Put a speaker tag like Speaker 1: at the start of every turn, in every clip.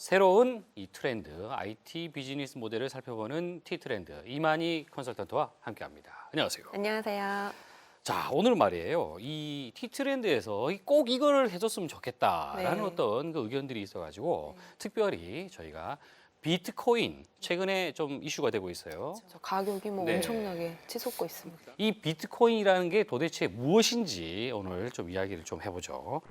Speaker 1: 새로운 이 트렌드, IT 비즈니스 모델을 살펴보는 T트렌드 이만희 컨설턴트와 함께합니다. 안녕하세요.
Speaker 2: 안녕하세요.
Speaker 1: 자, 오늘 말이에요. 이 T트렌드에서 꼭 이걸 해줬으면 좋겠다라는
Speaker 2: 네.
Speaker 1: 어떤 그 의견들이 있어가지고 특별히 저희가 비트코인 최근에 좀 이슈가 되고 있어요.
Speaker 2: 저 가격이 뭐
Speaker 1: 네.
Speaker 2: 엄청나게 치솟고 있습니다.
Speaker 1: 이 비트코인이라는 게 도대체 무엇인지 오늘 좀 이야기를 좀 해보죠.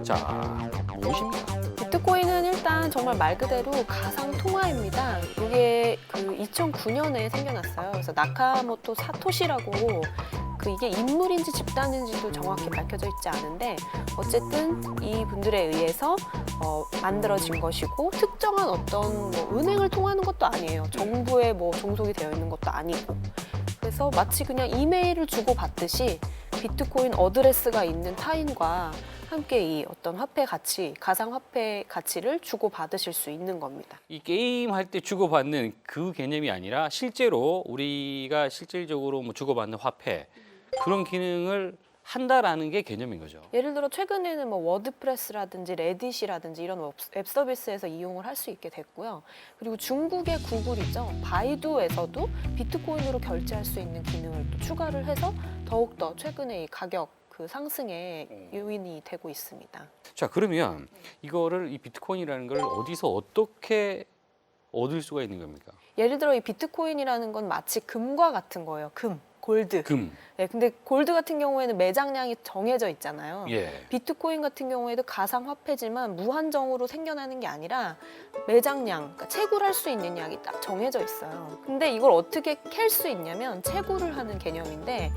Speaker 1: 자, 무엇입니까?
Speaker 2: 비트코인은 일단 정말 말 그대로 가상 통화입니다. 이게 그 2009년에 생겨났어요. 그래서 나카모토 사토시라고 이게 인물인지 집단인지도 정확히 밝혀져 있지 않은데 어쨌든 이 분들에 의해서 만들어진 것이고 특정한 어떤 뭐 은행을 통하는 것도 아니에요. 정부에 뭐 종속이 되어 있는 것도 아니고 그래서 마치 그냥 이메일을 주고 받듯이 비트코인 어드레스가 있는 타인과 함께 이 어떤 화폐 가치, 가상 화폐 가치를 주고 받으실 수 있는 겁니다.
Speaker 1: 이 게임 할 때 주고받는 그 개념이 아니라 실제로 우리가 실질적으로 뭐 주고받는 화폐 그런 기능을 한다라는 게 개념인 거죠.
Speaker 2: 예를 들어 최근에는 뭐 워드프레스라든지 레딧이라든지 이런 웹 서비스에서 이용을 할 수 있게 됐고요. 그리고 중국의 구글이죠. 바이두에서도 비트코인으로 결제할 수 있는 기능을 또 추가를 해서 더욱더 최근에 이 가격 그 상승의 요인이 되고 있습니다.
Speaker 1: 자, 그러면 이거를 이 비트코인이라는 걸 어디서 어떻게 얻을 수가 있는 겁니까?
Speaker 2: 예를 들어 이 비트코인이라는 건 마치 금과 같은 거예요. 금, 골드.
Speaker 1: 금.
Speaker 2: 네, 근데 골드 같은 경우에는 매장량이 정해져 있잖아요.
Speaker 1: 예.
Speaker 2: 비트코인 같은 경우에도 가상 화폐지만 무한정으로 생겨나는 게 아니라 매장량, 그러니까 채굴할 수 있는 양이 딱 정해져 있어요. 근데 이걸 어떻게 캘 수 있냐면 채굴을 하는 개념인데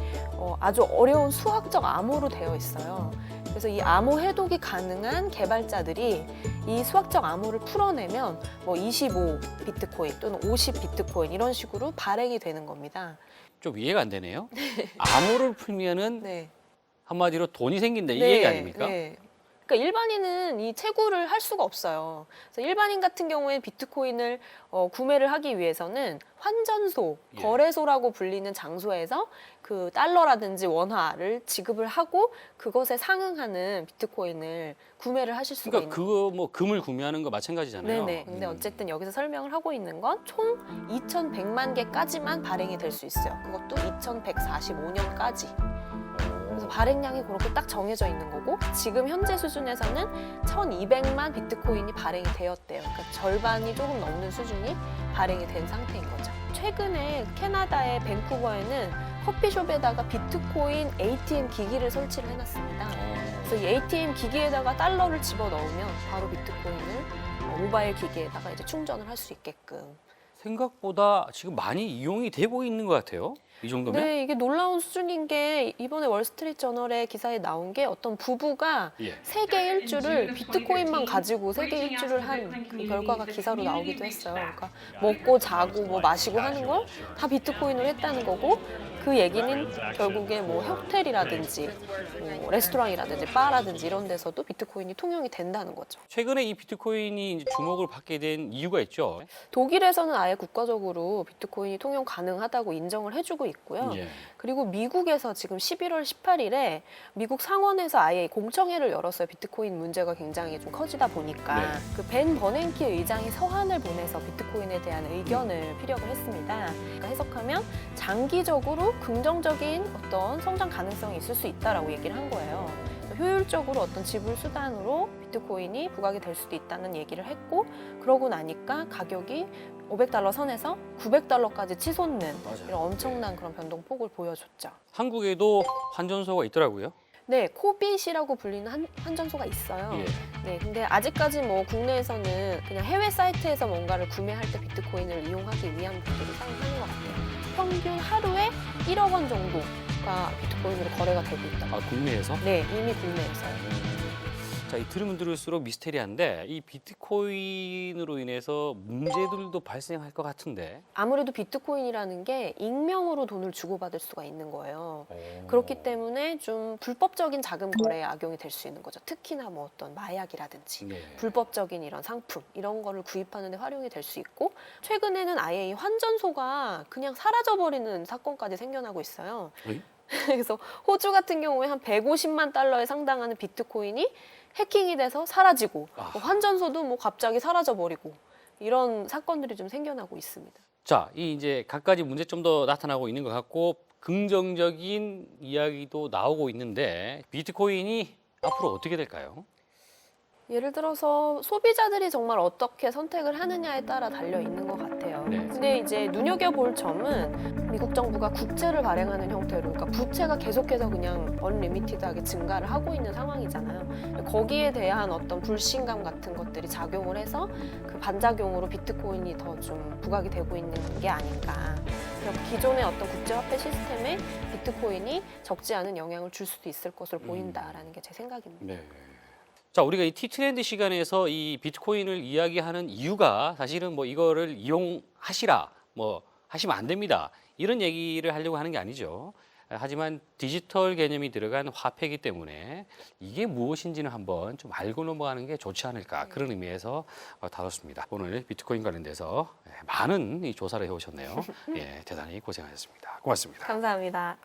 Speaker 2: 아주 어려운 수학적 암호로 되어 있어요. 그래서 이 암호 해독이 가능한 개발자들이 이 수학적 암호를 풀어내면 뭐 25 비트코인 또는 50 비트코인 이런 식으로 발행이 되는 겁니다.
Speaker 1: 좀 이해가 안 되네요. 암호를 풀면은
Speaker 2: 네.
Speaker 1: 한마디로 돈이 생긴다 이 얘기 아닙니까?
Speaker 2: 네. 그러니까 일반인은 이 채굴을 할 수가 없어요. 그래서 일반인 같은 경우에 비트코인을 구매를 하기 위해서는 환전소,
Speaker 1: 예.
Speaker 2: 거래소라고 불리는 장소에서 그 달러라든지 원화를 지급을 하고 그것에 상응하는 비트코인을 구매를 하실 수가
Speaker 1: 그러니까
Speaker 2: 있는
Speaker 1: 그거 뭐 금을 구매하는 거 마찬가지잖아요.
Speaker 2: 네네. 근데 어쨌든 여기서 설명을 하고 있는 건 총 2,100만 개까지만 발행이 될 수 있어요. 그것도 2,145년까지. 그래서 발행량이 그렇게 딱 정해져 있는 거고 지금 현재 수준에서는 1,200만 비트코인이 발행이 되었대요. 그러니까 절반이 조금 넘는 수준이 발행이 된 상태인 거죠. 최근에 캐나다의 밴쿠버에는 커피숍에다가 비트코인 ATM 기기를 설치를 해놨습니다. 그래서 이 ATM 기기에다가 달러를 집어넣으면 바로 비트코인을 모바일 기기에다가 이제 충전을 할 수 있게끔.
Speaker 1: 생각보다 지금 많이 이용이 되고 있는 것 같아요. 이 정도면?
Speaker 2: 네, 이게 놀라운 수준인 게 이번에 월스트리트저널의 기사에 나온 게 어떤 부부가
Speaker 1: 예.
Speaker 2: 세계 일주를 비트코인만 가지고 세계 일주를 한 그 결과가 기사로 나오기도 했어요. 그러니까 먹고 자고 뭐 마시고 하는 걸 다 비트코인으로 했다는 거고 그 얘기는 결국에 뭐 호텔이라든지 뭐 레스토랑이라든지 바라든지 이런 데서도 비트코인이 통용이 된다는 거죠.
Speaker 1: 최근에 이 비트코인이 이제 주목을 받게 된 이유가 있죠.
Speaker 2: 독일에서는 아예 국가적으로 비트코인이 통용 가능하다고 인정을 해주고 있고요.
Speaker 1: 예.
Speaker 2: 그리고 미국에서 지금 11월 18일에 미국 상원에서 아예 공청회를 열었어요. 비트코인 문제가 굉장히 좀 커지다 보니까.
Speaker 1: 네.
Speaker 2: 그 벤 버냉키 의장이 서한을 보내서 비트코인에 대한 의견을 피력을 했습니다. 그러니까 해석하면 장기적으로 긍정적인 어떤 성장 가능성이 있을 수 있다라고 얘기를 한 거예요. 효율적으로 어떤 지불 수단으로 비트코인이 부각이 될 수도 있다는 얘기를 했고 그러고 나니까 가격이 500달러 선에서 900달러까지 치솟는
Speaker 1: 맞아요.
Speaker 2: 이런 엄청난 그런 변동폭을 보여줬죠.
Speaker 1: 한국에도 환전소가 있더라고요.
Speaker 2: 네, 코빗이라고 불리는 환전소가 있어요.
Speaker 1: 예.
Speaker 2: 네, 근데 아직까지 뭐 국내에서는 그냥 해외 사이트에서 뭔가를 구매할 때 비트코인을 이용하기 위한 분들이 사용하는 것 같아요. 평균 하루에 1억 원 정도가 비트코인으로 거래가 되고 있다.
Speaker 1: 아, 국내에서?
Speaker 2: 네, 이미 국내에서요.
Speaker 1: 자, 이 들으면 들을수록 미스테리한데 이 비트코인으로 인해서 문제들도 발생할 것 같은데.
Speaker 2: 아무래도 비트코인이라는 게 익명으로 돈을 주고받을 수가 있는 거예요. 그렇기 때문에 좀 불법적인 자금 거래에 악용이 될 수 있는 거죠. 특히나 뭐 어떤 마약이라든지
Speaker 1: 네.
Speaker 2: 불법적인 이런 상품 이런 거를 구입하는 데 활용이 될 수 있고, 최근에는 아예 이 환전소가 그냥 사라져버리는 사건까지 생겨나고 있어요.
Speaker 1: 어이?
Speaker 2: 그래서 호주 같은 경우에 한 150만 달러에 상당하는 비트코인이 해킹이 돼서 사라지고,
Speaker 1: 아.
Speaker 2: 뭐 환전소도 뭐 갑자기 사라져버리고, 이런 사건들이 좀 생겨나고 있습니다.
Speaker 1: 자, 이 이제 갖가지 문제점도 나타나고 있는 것 같고 긍정적인 이야기도 나오고 있는데 비트코인이 앞으로 어떻게 될까요?
Speaker 2: 예를 들어서 소비자들이 정말 어떻게 선택을 하느냐에 따라 달려 있는 것 같아요.
Speaker 1: 네.
Speaker 2: 근데 이제 눈여겨볼 점은 미국 정부가 국채를 발행하는 형태로, 그러니까 부채가 계속해서 그냥 언리미티드하게 증가를 하고 있는 상황이잖아요. 거기에 대한 어떤 불신감 같은 것들이 작용을 해서 그 반작용으로 비트코인이 더 좀 부각이 되고 있는 게 아닐까. 그래서 기존의 어떤 국제화폐 시스템에 비트코인이 적지 않은 영향을 줄 수도 있을 것으로 보인다라는 게 제 생각입니다.
Speaker 1: 네. 자, 우리가 이 T트렌드 시간에서 이 비트코인을 이야기하는 이유가 사실은 뭐 이거를 이용하시라, 뭐 하시면 안 됩니다, 이런 얘기를 하려고 하는 게 아니죠. 하지만 디지털 개념이 들어간 화폐이기 때문에 이게 무엇인지는 한번 좀 알고 넘어가는 게 좋지 않을까, 그런 의미에서 다뤘습니다. 오늘 비트코인 관련돼서 많은 이 조사를 해오셨네요. 예, 대단히 고생하셨습니다. 고맙습니다.
Speaker 2: 감사합니다.